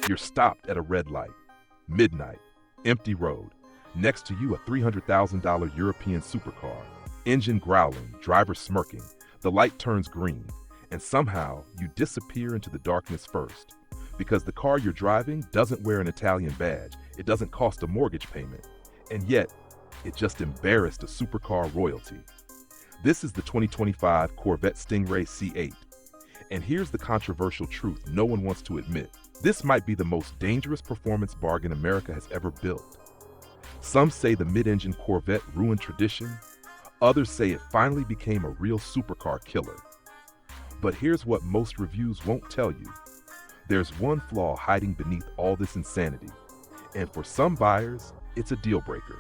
You're stopped at a red light, midnight, empty road. Next to you, a $300,000 European supercar, engine growling, driver smirking. The light turns green, and somehow you disappear into the darkness first. Because the car you're driving doesn't wear an Italian badge, it doesn't cost a mortgage payment, and yet it just embarrassed a supercar royalty. This is the 2025 Corvette Stingray C8. And here's the controversial truth no one wants to admit. This might be the most dangerous performance bargain America has ever built. Some say the mid-engine Corvette ruined tradition. Others say it finally became a real supercar killer. But here's what most reviews won't tell you. There's one flaw hiding beneath all this insanity. And for some buyers, it's a deal breaker.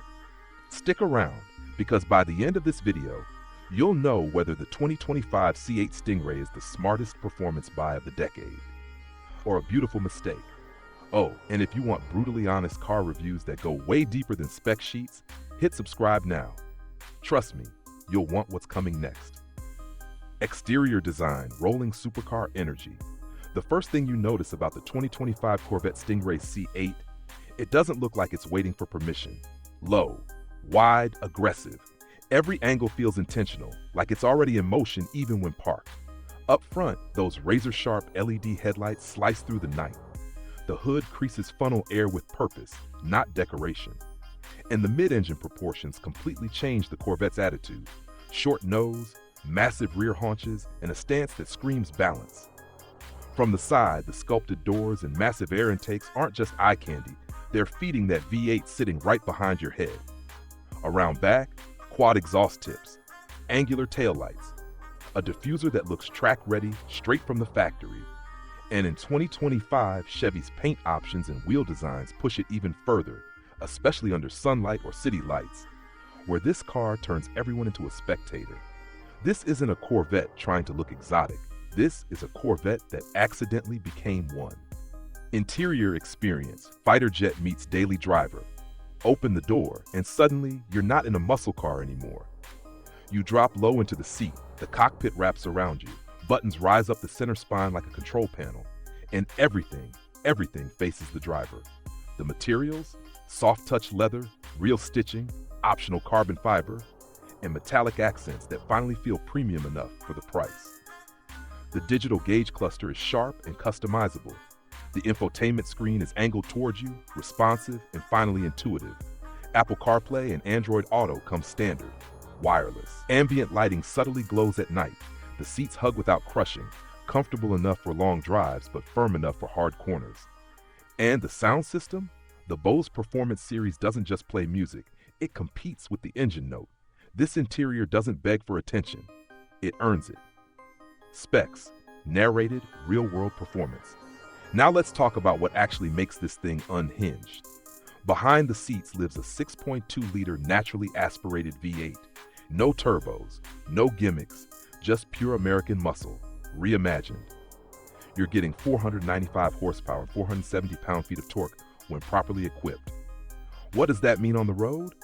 Stick around, because by the end of this video, you'll know whether the 2025 C8 Stingray is the smartest performance buy of the decade, or a beautiful mistake. Oh, and if you want brutally honest car reviews that go way deeper than spec sheets, hit subscribe now. Trust me, you'll want what's coming next. Exterior design, rolling supercar energy. The first thing you notice about the 2025 Corvette Stingray C8, it doesn't look like it's waiting for permission. Low, wide, aggressive. Every angle feels intentional, like it's already in motion even when parked. Up front, those razor-sharp LED headlights slice through the night. The hood creases funnel air with purpose, not decoration. And the mid-engine proportions completely change the Corvette's attitude. Short nose, massive rear haunches, and a stance that screams balance. From the side, the sculpted doors and massive air intakes aren't just eye candy, they're feeding that V8 sitting right behind your head. Around back, quad exhaust tips, angular taillights, a diffuser that looks track-ready straight from the factory. And in 2025, Chevy's paint options and wheel designs push it even further, especially under sunlight or city lights, where this car turns everyone into a spectator. This isn't a Corvette trying to look exotic. This is a Corvette that accidentally became one. Interior experience, fighter jet meets daily driver. Open the door, and suddenly you're not in a muscle car anymore. You drop low into the seat, the cockpit wraps around you, buttons rise up the center spine like a control panel, and everything faces the driver. The materials, soft touch leather, real stitching, optional carbon fiber, and metallic accents that finally feel premium enough for the price. The digital gauge cluster is sharp and customizable. The infotainment screen is angled towards you, responsive, and finally intuitive. Apple CarPlay and Android Auto come standard, wireless. Ambient lighting subtly glows at night. The seats hug without crushing, comfortable enough for long drives but firm enough for hard corners. And the sound system? The Bose Performance Series doesn't just play music, it competes with the engine note. This interior doesn't beg for attention, it earns it. Specs, narrated, real-world performance. Now let's talk about what actually makes this thing unhinged. Behind the seats lives a 6.2-liter naturally aspirated V8. No turbos, no gimmicks, just pure American muscle, reimagined. You're getting 495 horsepower, 470 pound-feet of torque when properly equipped. What does that mean on the road?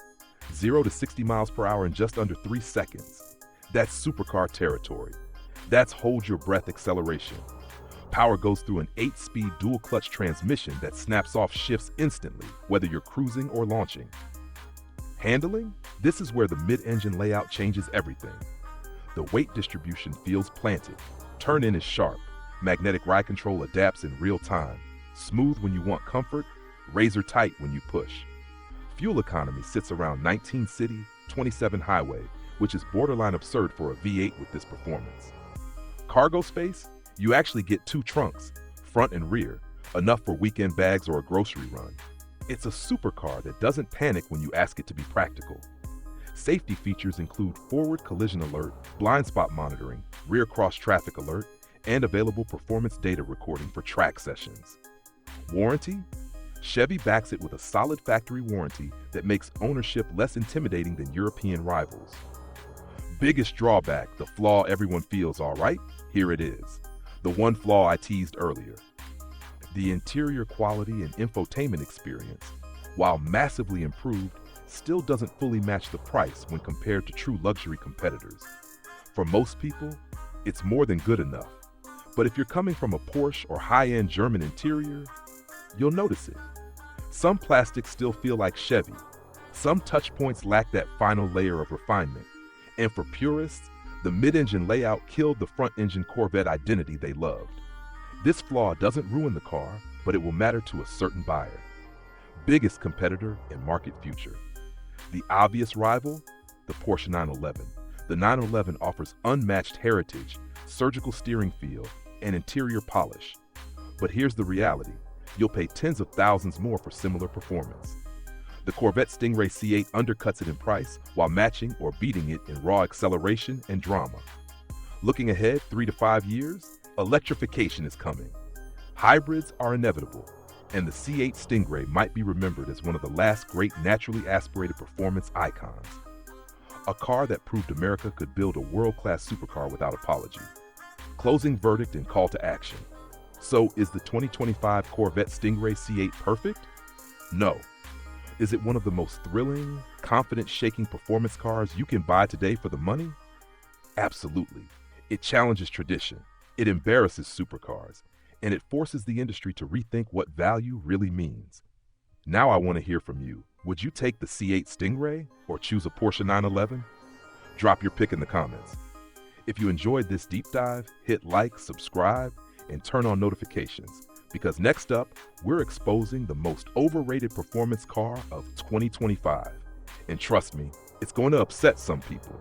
0 to 60 miles per hour in just under 3 seconds. That's supercar territory. That's hold-your-breath acceleration. Power goes through an 8-speed dual-clutch transmission that snaps off shifts instantly, whether you're cruising or launching. Handling? This is where the mid-engine layout changes everything. The weight distribution feels planted. Turn-in is sharp. Magnetic ride control adapts in real time. Smooth when you want comfort, razor-tight when you push. Fuel economy sits around 19 city, 27 highway, which is borderline absurd for a V8 with this performance. Cargo space? You actually get 2 trunks, front and rear, enough for weekend bags or a grocery run. It's a supercar that doesn't panic when you ask it to be practical. Safety features include forward collision alert, blind spot monitoring, rear cross traffic alert, and available performance data recording for track sessions. Warranty? Chevy backs it with a solid factory warranty that makes ownership less intimidating than European rivals. Biggest drawback, the flaw everyone feels, all right? Here it is. The one flaw I teased earlier. The interior quality and infotainment experience, while massively improved, still doesn't fully match the price when compared to true luxury competitors. For most people, it's more than good enough. But if you're coming from a Porsche or high-end German interior, you'll notice it. Some plastics still feel like Chevy. Some touch points lack that final layer of refinement. And for purists, the mid-engine layout killed the front-engine Corvette identity they loved. This flaw doesn't ruin the car, but it will matter to a certain buyer. Biggest competitor and market future. The obvious rival? The Porsche 911. The 911 offers unmatched heritage, surgical steering feel, and interior polish. But here's the reality. You'll pay tens of thousands more for similar performance. The Corvette Stingray C8 undercuts it in price while matching or beating it in raw acceleration and drama. Looking ahead 3 to 5 years, electrification is coming. Hybrids are inevitable, and the C8 Stingray might be remembered as one of the last great naturally aspirated performance icons. A car that proved America could build a world-class supercar without apology. Closing verdict and call to action. So, is the 2025 Corvette Stingray C8 perfect? No. Is it one of the most thrilling, confidence-shaking performance cars you can buy today for the money? Absolutely. It challenges tradition, it embarrasses supercars, and it forces the industry to rethink what value really means. Now I want to hear from you. Would you take the C8 Stingray or choose a Porsche 911? Drop your pick in the comments. If you enjoyed this deep dive, hit like, subscribe, and turn on notifications, because next up, we're exposing the most overrated performance car of 2025. And trust me, it's going to upset some people.